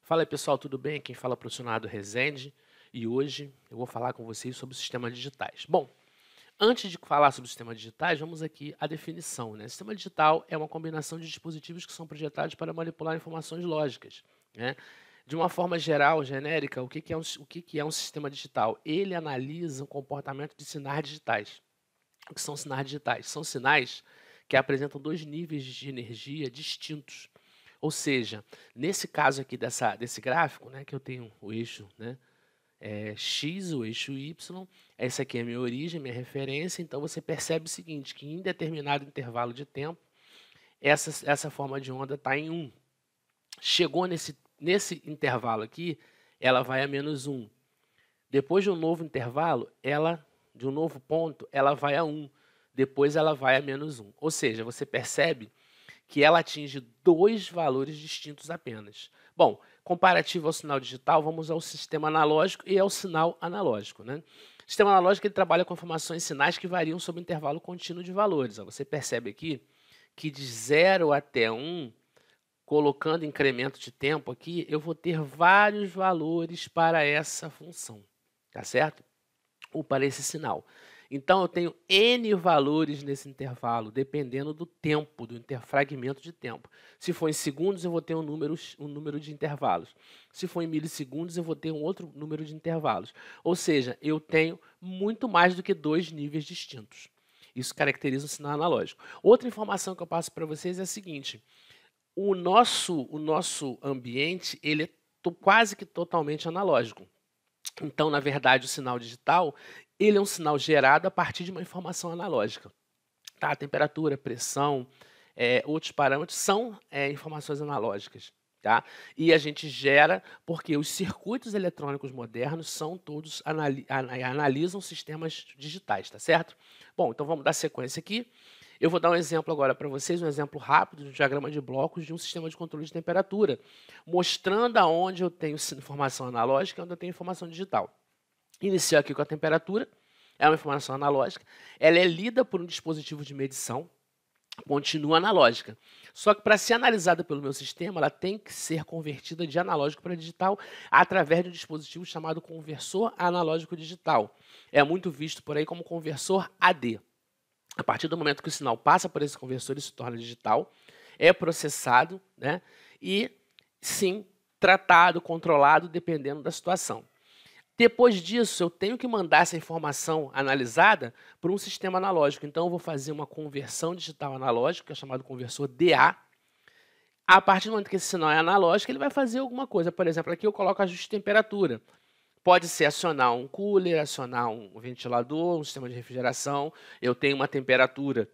Fala aí, pessoal, tudo bem? Quem fala é o professor Rezende e hoje eu vou falar com vocês sobre sistemas digitais. Bom, antes de falar sobre sistemas digitais, vamos aqui à definição, né? Sistema digital é uma combinação de dispositivos que são projetados para manipular informações lógicas, né? De uma forma geral, genérica, o que é um sistema digital? Ele analisa o comportamento de sinais digitais. O que são sinais digitais? São sinais que apresentam dois níveis de energia distintos. Ou seja, nesse caso aqui desse gráfico, né, que eu tenho o eixo, né, X, o eixo Y, essa aqui é a minha origem, minha referência, então você percebe o seguinte, que em determinado intervalo de tempo, essa forma de onda está em 1. Chegou nesse intervalo aqui, ela vai a -1. Depois de um novo intervalo, de um novo ponto, ela vai a 1. Depois ela vai a -1. Ou seja, você percebe que ela atinge dois valores distintos apenas. Bom, comparativo ao sinal digital, vamos ao sistema analógico e ao sinal analógico, né? O sistema analógico ele trabalha com informações e sinais que variam sobre intervalo contínuo de valores. Ó, você percebe aqui que de 0 até 1, colocando incremento de tempo aqui, eu vou ter vários valores para essa função, tá certo? Ou para esse sinal. Então, eu tenho N valores nesse intervalo, dependendo do tempo, do interfragmento de tempo. Se for em segundos, eu vou ter um número de intervalos. Se for em milissegundos, eu vou ter um outro número de intervalos. Ou seja, eu tenho muito mais do que dois níveis distintos. Isso caracteriza o sinal analógico. Outra informação que eu passo para vocês é a seguinte. O nosso ambiente ele é quase que totalmente analógico. Então, na verdade, o sinal digital ele é um sinal gerado a partir de uma informação analógica. Tá? Temperatura, pressão, outros parâmetros são informações analógicas. Tá? E a gente gera porque os circuitos eletrônicos modernos são todos analisam sistemas digitais, tá certo? Bom, então vamos dar sequência aqui. Eu vou dar um exemplo agora para vocês, um exemplo rápido de um diagrama de blocos de um sistema de controle de temperatura, mostrando aonde eu tenho informação analógica e onde eu tenho informação digital. Iniciar aqui com a temperatura, é uma informação analógica, ela é lida por um dispositivo de medição, continua analógica. Só que para ser analisada pelo meu sistema, ela tem que ser convertida de analógico para digital através de um dispositivo chamado conversor analógico digital. É muito visto por aí como conversor AD. A partir do momento que o sinal passa por esse conversor, ele se torna digital, é processado, né? E, sim, tratado, controlado, dependendo da situação. Depois disso, eu tenho que mandar essa informação analisada para um sistema analógico. Então, eu vou fazer uma conversão digital analógica, que é chamado conversor DA. A partir do momento que esse sinal é analógico, ele vai fazer alguma coisa. Por exemplo, aqui eu coloco ajuste de temperatura. Pode ser acionar um cooler, acionar um ventilador, um sistema de refrigeração. Eu tenho uma temperatura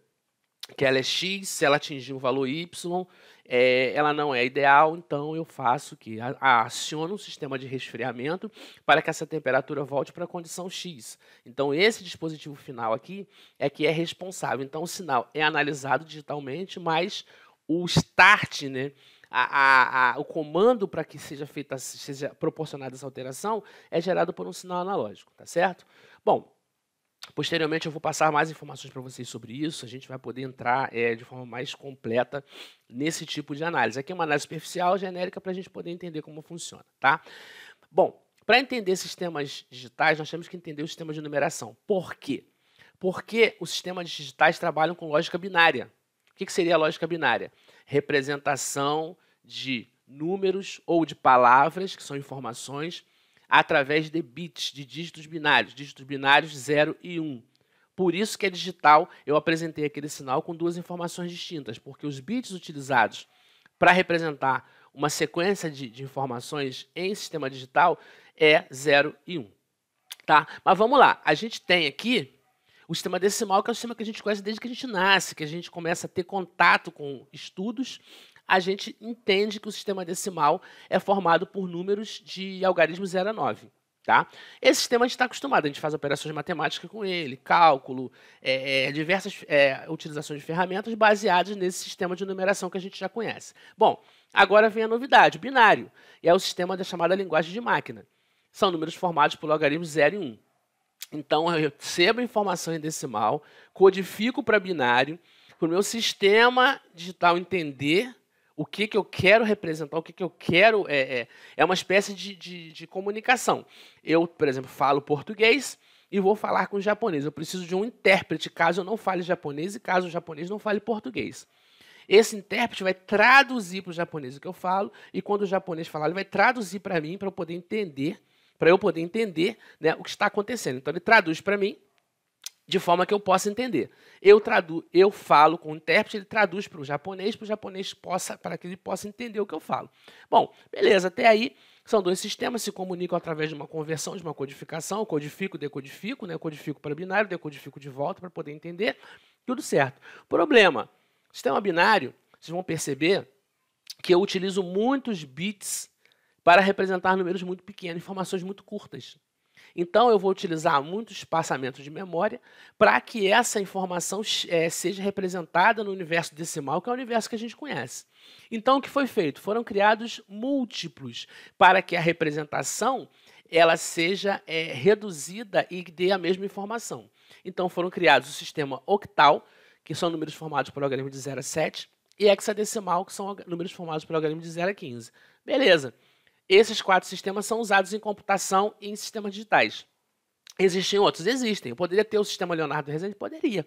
que ela é X, se ela atingir um valor Y, ela não é ideal, então eu faço que aciono um sistema de resfriamento para que essa temperatura volte para a condição X. Então, esse dispositivo final aqui é que é responsável. Então, o sinal é analisado digitalmente, mas o start, né, o comando para que seja proporcionada essa alteração é gerado por um sinal analógico, tá certo? Bom, posteriormente eu vou passar mais informações para vocês sobre isso, a gente vai poder entrar de forma mais completa nesse tipo de análise. Aqui é uma análise superficial, genérica, para a gente poder entender como funciona, tá? Bom, para entender sistemas digitais, nós temos que entender o sistema de numeração. Por quê? Porque os sistemas digitais trabalham com lógica binária. O que seria a lógica binária? Representação de números ou de palavras, que são informações, através de bits, de dígitos binários 0 e 1. Por isso que é digital, eu apresentei aquele sinal com duas informações distintas, porque os bits utilizados para representar uma sequência de informações em sistema digital é 0 e 1. Tá? Mas vamos lá, a gente tem aqui o sistema decimal, que é o sistema que a gente conhece desde que a gente nasce, que a gente começa a ter contato com estudos, a gente entende que o sistema decimal é formado por números de algarismo 0 a 9. Tá? Esse sistema a gente está acostumado, a gente faz operações matemáticas com ele, cálculo, diversas utilizações de ferramentas baseadas nesse sistema de numeração que a gente já conhece. Bom, agora vem a novidade, o binário, e é o sistema da chamada linguagem de máquina. São números formados por logaritmos 0 e 1. Então, eu recebo a informação em decimal, codifico para binário, para o meu sistema digital entender o que eu quero representar, o que eu quero... É uma espécie de comunicação. Eu, por exemplo, falo português e vou falar com o japonês. Eu preciso de um intérprete, caso eu não fale japonês e caso o japonês não fale português. Esse intérprete vai traduzir para o japonês o que eu falo, e quando o japonês falar, ele vai traduzir para mim, para eu poder entender, né, o que está acontecendo. Então, ele traduz para mim de forma que eu possa entender. Eu falo com o intérprete, ele traduz para o japonês para que ele possa entender o que eu falo. Bom, beleza, até aí são dois sistemas, se comunicam através de uma conversão, de uma codificação, eu codifico, decodifico, né? Eu codifico para binário, decodifico de volta para poder entender, tudo certo. Problema, sistema binário, vocês vão perceber que eu utilizo muitos bits para representar números muito pequenos, informações muito curtas. Então, eu vou utilizar muitos espaçamentos de memória para que essa informação seja representada no universo decimal, que é o universo que a gente conhece. Então, o que foi feito? Foram criados múltiplos para que a representação ela seja reduzida e dê a mesma informação. Então, foram criados o sistema octal, que são números formados por logaritmo de 0 a 7, e hexadecimal, que são números formados por logaritmo de 0 a 15. Beleza. Esses 4 sistemas são usados em computação e em sistemas digitais. Existem outros? Existem. Eu poderia ter o sistema Leonardo Rezende? Poderia.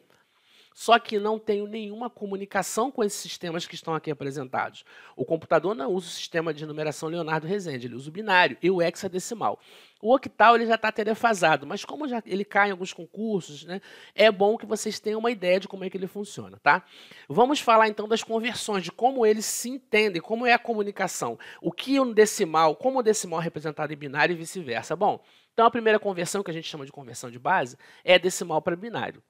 Só que não tenho nenhuma comunicação com esses sistemas que estão aqui apresentados. O computador não usa o sistema de numeração Leonardo Rezende, ele usa o binário e o hexadecimal. O octal ele já está telefasado, mas como ele cai em alguns concursos, né, é bom que vocês tenham uma ideia de como é que ele funciona, tá? Vamos falar então das conversões, de como eles se entendem, como é a comunicação, o que o decimal, como o decimal é representado em binário e vice-versa. Bom, então a primeira conversão, que a gente chama de conversão de base, é decimal para binário.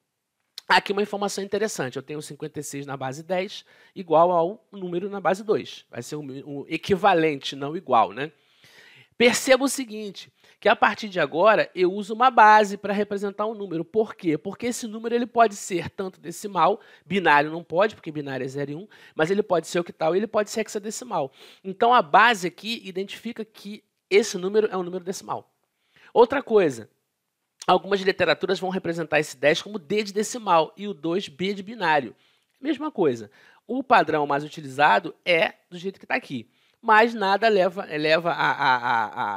Aqui uma informação interessante, eu tenho 56 na base 10 igual ao número na base 2. Vai ser um equivalente, não igual, né? Perceba o seguinte, que a partir de agora eu uso uma base para representar um número. Por quê? Porque esse número ele pode ser tanto decimal, binário não pode, porque binário é 0 e 1, mas ele pode ser octal e ele pode ser hexadecimal. Então a base aqui identifica que esse número é um número decimal. Outra coisa, algumas literaturas vão representar esse 10 como D de decimal e o 2 B de binário. Mesma coisa. O padrão mais utilizado é do jeito que está aqui. Mas nada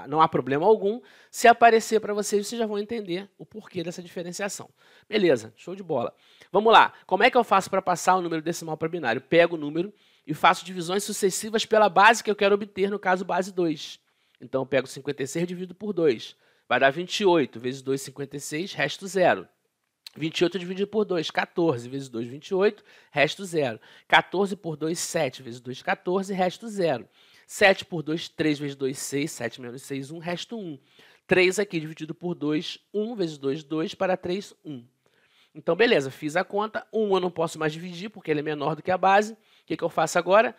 não há problema algum. Se aparecer para vocês, vocês já vão entender o porquê dessa diferenciação. Beleza, show de bola. Vamos lá. Como é que eu faço para passar o número decimal para binário? Pego o número e faço divisões sucessivas pela base que eu quero obter, no caso, base 2. Então, eu pego 56 e divido por 2. Vai dar 28 vezes 2, 56, resto 0. 28 dividido por 2, 14 vezes 2, 28, resto 0. 14 por 2, 7 vezes 2, 14, resto 0. 7 por 2, 3 vezes 2, 6, 7 menos 6, 1, resto 1. 3 aqui dividido por 2, 1 vezes 2, 2, para 3, 1. Então, beleza, fiz a conta. 1 eu não posso mais dividir, porque ele é menor do que a base. O que eu faço agora?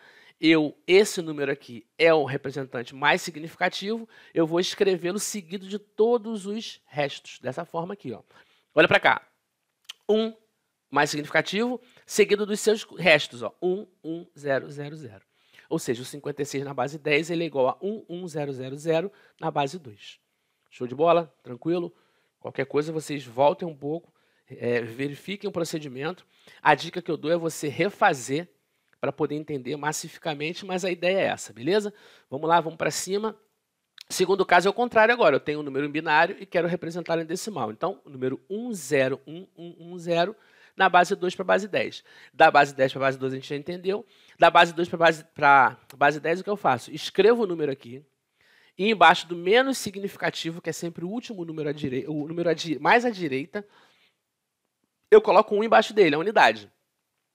Esse número aqui é o representante mais significativo, eu vou escrevê-lo seguido de todos os restos, dessa forma aqui. Ó. Olha para cá. 1 mais significativo, seguido dos seus restos. Ó. 1, 1, 0, 0, 0. Ou seja, o 56 na base 10 ele é igual a 1, 1, 0, 0, 0 na base 2. Show de bola? Tranquilo? Qualquer coisa, vocês voltem um pouco, verifiquem o procedimento. A dica que eu dou é você refazer para poder entender massificamente, mas a ideia é essa, beleza? Vamos lá, vamos para cima. Segundo caso é o contrário agora, eu tenho um número em binário e quero representar em decimal. Então, o número 101110 na base 2 para a base 10. Da base 10 para a base 2 a gente já entendeu. Da base 2 para a base 10 o que eu faço? Escrevo o número aqui e embaixo do menos significativo, que é sempre o último número à direita, o número mais à direita, eu coloco 1 embaixo dele, a unidade.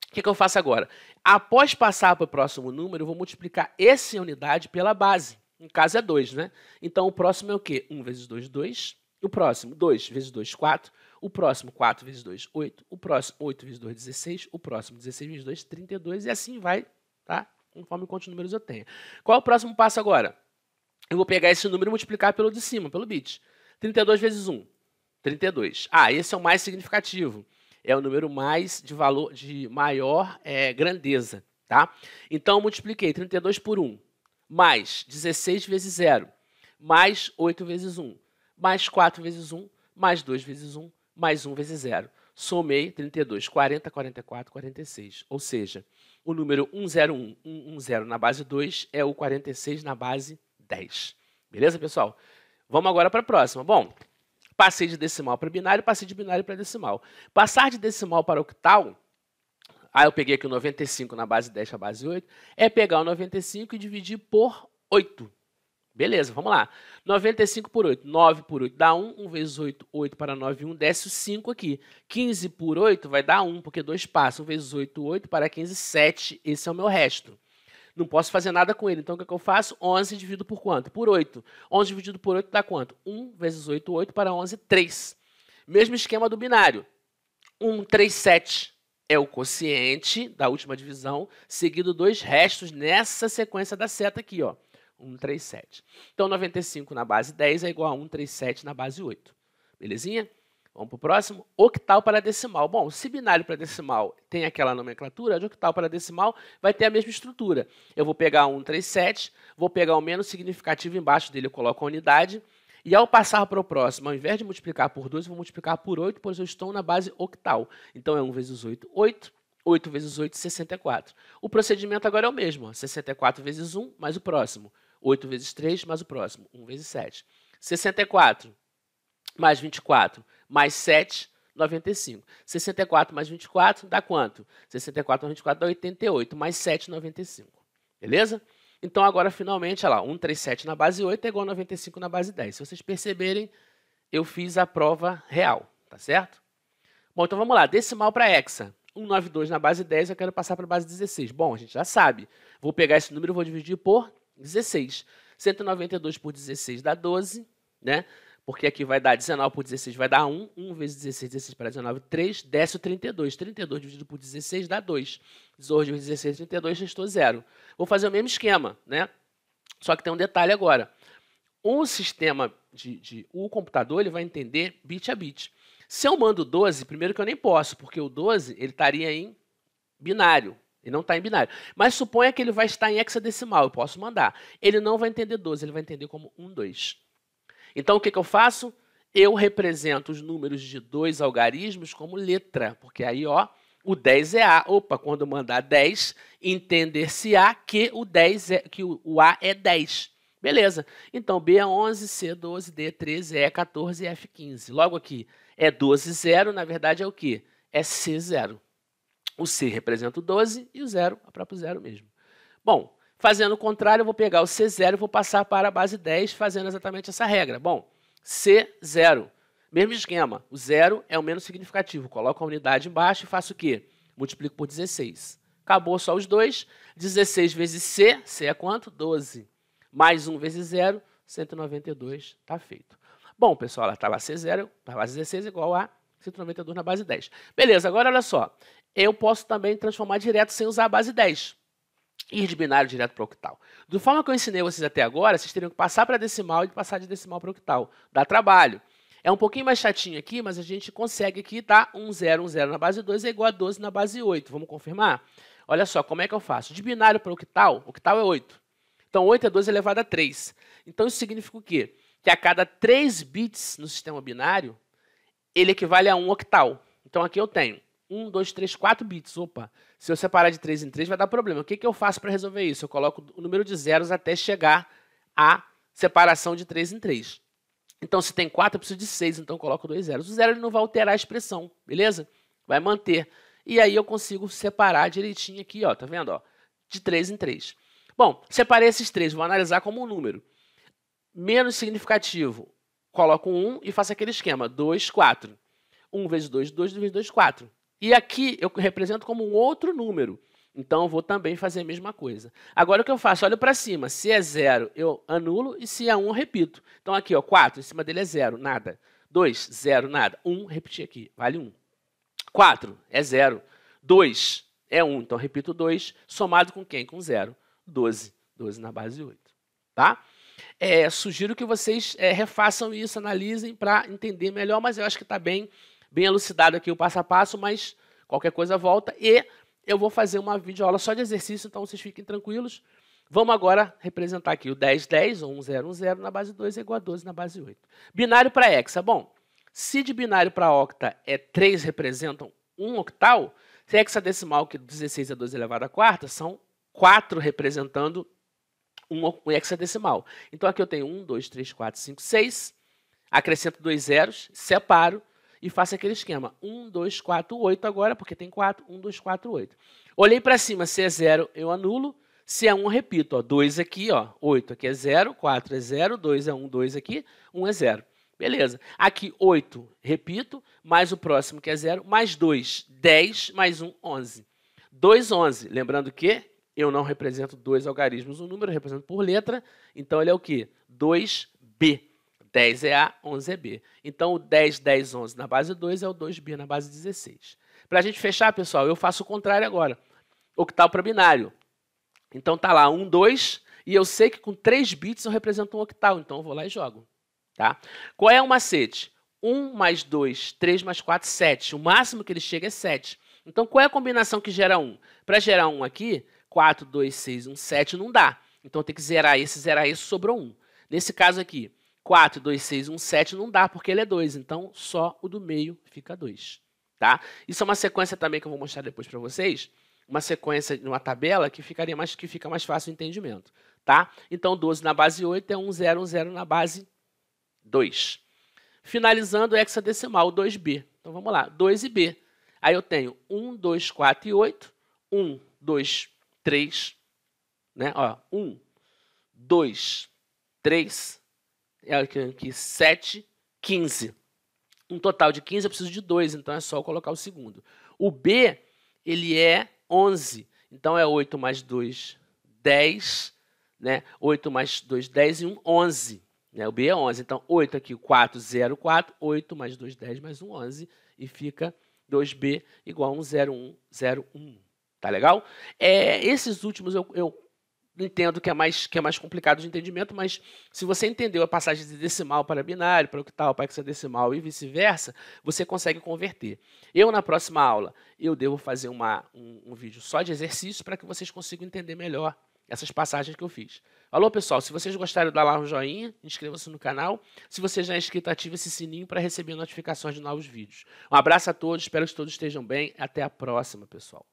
O que eu faço agora? Após passar para o próximo número, eu vou multiplicar essa unidade pela base. No caso é 2, né? Então, o próximo é o quê? 1 vezes 2, 2. O próximo, 2 vezes 2, 4. O próximo, 4 vezes 2, 8. O próximo, 8 vezes 2, 16. O próximo, 16 vezes 2, 32. E assim vai, tá? Conforme quantos números eu tenho. Qual é o próximo passo agora? Eu vou pegar esse número e multiplicar pelo de cima, pelo bit. 32 vezes 1, 32. Ah, esse é o mais significativo. É o número mais de valor de maior grandeza, tá? Então, eu multipliquei 32 por 1, mais 16 vezes 0, mais 8 vezes 1, mais 4 vezes 1, mais 2 vezes 1, mais 1 vezes 0. Somei 32, 40, 44, 46. Ou seja, O número 101, 110 na base 2 é o 46 na base 10. Beleza, pessoal? Vamos agora para a próxima. Bom, passei de decimal para binário, passei de binário para decimal. Passar de decimal para octal, eu peguei aqui o 95 na base 10 para a base 8, é pegar o 95 e dividir por 8. Beleza, vamos lá. 95 por 8, 9 por 8 dá 1, 1 vezes 8, 8 para 9, 1, desce o 5 aqui. 15 por 8 vai dar 1, porque 2 passa. 1 vezes 8, 8 para 15, 7. Esse é o meu resto. Não posso fazer nada com ele, então o que eu faço? 11 dividido por quanto? Por 8. 11 dividido por 8 dá quanto? 1 vezes 8, 8 para 11, 3. Mesmo esquema do binário. 1, 3, 7 é o quociente da última divisão, seguido dos restos nessa sequência da seta aqui, ó. 137. Então, 95 na base 10 é igual a 137 na base 8. Belezinha? Vamos para o próximo. Octal para decimal. Bom, se binário para decimal tem aquela nomenclatura, de octal para decimal vai ter a mesma estrutura. Eu vou pegar 137, vou pegar o menos significativo embaixo dele, eu coloco a unidade, e ao passar para o próximo, ao invés de multiplicar por 2, eu vou multiplicar por 8, pois eu estou na base octal. Então, é 1 vezes 8, 8. 8 vezes 8, 64. O procedimento agora é o mesmo. Ó. 64 vezes 1, mais o próximo. 8 vezes 3, mais o próximo, 1 vezes 7. 64 mais 24, mais 7, 95. 64 mais 24 dá quanto? 64 mais 24 dá 88, mais 7, 95. Beleza? Então, agora, finalmente, olha lá, 137 na base 8 é igual a 95 na base 10. Se vocês perceberem, eu fiz a prova real, tá certo? Bom, então vamos lá, decimal para hexa. 192 na base 10, eu quero passar para a base 16. Bom, a gente já sabe. Vou pegar esse número e vou dividir por 16. 192 por 16 dá 12, né? Porque aqui vai dar 19 por 16 vai dar 1. 1 vezes 16, 16 para 19, 3. Desce o 32. 32 dividido por 16 dá 2. 18 vezes 16, 32, restou 0. Vou fazer o mesmo esquema, né? Só que tem um detalhe agora. O sistema o computador ele vai entender bit a bit. Se eu mando 12, primeiro que eu nem posso, porque o 12 ele estaria em binário. Ele não está em binário. Mas suponha que ele vai estar em hexadecimal, eu posso mandar. Ele não vai entender 12, ele vai entender como 1, 2. Então, o que eu faço? Eu represento os números de 2 algarismos como letra, porque aí, ó, o 10 é A. Opa, quando eu mandar 10, entender-se-á que o A é 10. Beleza. Então, B é 11, C é 12, D é 13, E é 14 e F 15. Logo aqui, é 12, 0, na verdade é o quê? É C, 0. O C representa o 12 e o 0, o próprio 0 mesmo. Bom, fazendo o contrário, eu vou pegar o C0 e vou passar para a base 10, fazendo exatamente essa regra. Bom, C0, mesmo esquema. O 0 é o menos significativo. Coloco a unidade embaixo e faço o quê? Multiplico por 16. Acabou só os dois. 16 vezes C, C é quanto? 12. Mais 1 vezes 0, 192, está feito. Bom, pessoal, está lá C0, para a base 16 igual a 192 na base 10. Beleza, agora olha só. Eu posso também transformar direto sem usar a base 10. Ir de binário direto para octal. Da forma que eu ensinei vocês até agora, vocês teriam que passar para decimal e passar de decimal para octal. Dá trabalho. É um pouquinho mais chatinho aqui, mas a gente consegue aqui, tá? 1, 0, 1, 0 na base 2 é igual a 12 na base 8. Vamos confirmar? Olha só, como é que eu faço? De binário para octal é 8. Então, 8 é 12 elevado a 3. Então, isso significa o quê? Que a cada 3 bits no sistema binário, ele equivale a 1 octal. Então, aqui eu tenho 1, 2, 3, 4 bits. Opa, se eu separar de 3 em 3 vai dar problema. O que eu faço para resolver isso? Eu coloco o número de zeros até chegar à separação de 3 em 3. Então, se tem 4, eu preciso de 6, então eu coloco 2 zeros. O zero ele não vai alterar a expressão, beleza? Vai manter. E aí eu consigo separar direitinho aqui, ó, tá vendo? Ó, de 3 em 3. Bom, separei esses 3, vou analisar como um número. Menos significativo, coloco 1 e faço aquele esquema, 2, 4. 1 vezes 2, 2 vezes 2, 4. E aqui eu represento como um outro número. Então, eu vou também fazer a mesma coisa. Agora, o que eu faço? Olho para cima. Se é 0, eu anulo. E se é 1, eu repito. Então, aqui, ó, 4, em cima dele é 0, nada. 2, 0, nada. 1, repetir aqui, vale 1. 4 é 0. 2 é 1, então repito 2. Somado com quem? Com 0. 12. 12 na base 8. Tá? Sugiro que vocês refaçam isso, analisem para entender melhor, mas eu acho que está bem elucidado aqui o passo a passo, mas qualquer coisa volta. E eu vou fazer uma videoaula só de exercício, então vocês fiquem tranquilos. Vamos agora representar aqui o 10, 10, ou 1, 0, 1, 0 na base 2 é igual a 12 na base 8. Binário para hexa. Bom, se de binário para octa 3 representam um octal, Se é hexadecimal, que 16 é 2 elevado à quarta, são 4 representando um hexadecimal. Então, aqui eu tenho 1, 2, 3, 4, 5, 6. Acrescento 2 zeros, separo e faço aquele esquema. 1, 2, 4, 8 agora, porque tem 4. 1, 2, 4, 8. Olhei para cima, se é 0, eu anulo. Se é 1, eu repito. 2 aqui, 8 aqui é 0, 4 é 0, 2 é 1, 2 aqui, 1 é 0. Beleza. Aqui, 8, repito, mais o próximo que é 0, mais 2, 10, mais 1, 11. 2, 11. Lembrando que eu não represento 2 algarismos no número, eu represento por letra. Então, ele é o quê? 2B. 10 é A, 11 é B. Então, o 10, 10, 11 na base 2 é o 2B na base 16. Para a gente fechar, pessoal, eu faço o contrário agora. Octal para binário. Então, tá lá 1, 2, e eu sei que com 3 bits eu represento um octal, então eu vou lá e jogo. Tá? Qual é o macete? 1 mais 2, 3 mais 4, 7. O máximo que ele chega é 7. Então, qual é a combinação que gera 1? Para gerar 1 aqui, 4, 2, 6, 1, 7 não dá. Então, eu tenho que zerar esse, sobrou 1. Nesse caso aqui, 4, 2, 6, 1, 7 não dá, porque ele é 2. Então, só o do meio fica 2. Tá? Isso é uma sequência também que eu vou mostrar depois para vocês. Uma sequência numa tabela que fica mais fácil o entendimento. Tá? Então, 12 na base 8 é 1, 0, 1, 0 na base 2. Finalizando o hexadecimal, 2B. Então, vamos lá. 2 e B. Aí eu tenho 1, 2, 4 e 8. 1, 2, 3. Né? 1, 2, 3. Aqui, 7, 15. Um total de 15, eu preciso de 2, então é só eu colocar o segundo. O B, ele é 11. Então, é 8 mais 2, 10. Né? 8 mais 2, 10 e 1, 11. Né? O B é 11. Então, 8 aqui, 4, 0, 4. 8 mais 2, 10 mais 1, 11. E fica 2B igual a 1, 0, 1, 0, 1. Tá legal? Esses últimos eu entendo que é mais complicado de entendimento, mas se você entendeu a passagem de decimal para binário, para octal, para hexadecimal e vice-versa, você consegue converter. Na próxima aula, eu devo fazer um vídeo só de exercícios para que vocês consigam entender melhor essas passagens que eu fiz. Alô, pessoal, se vocês gostaram, dá lá um joinha, inscreva-se no canal. Se você já é inscrito, ative esse sininho para receber notificações de novos vídeos. Um abraço a todos, espero que todos estejam bem. Até a próxima, pessoal.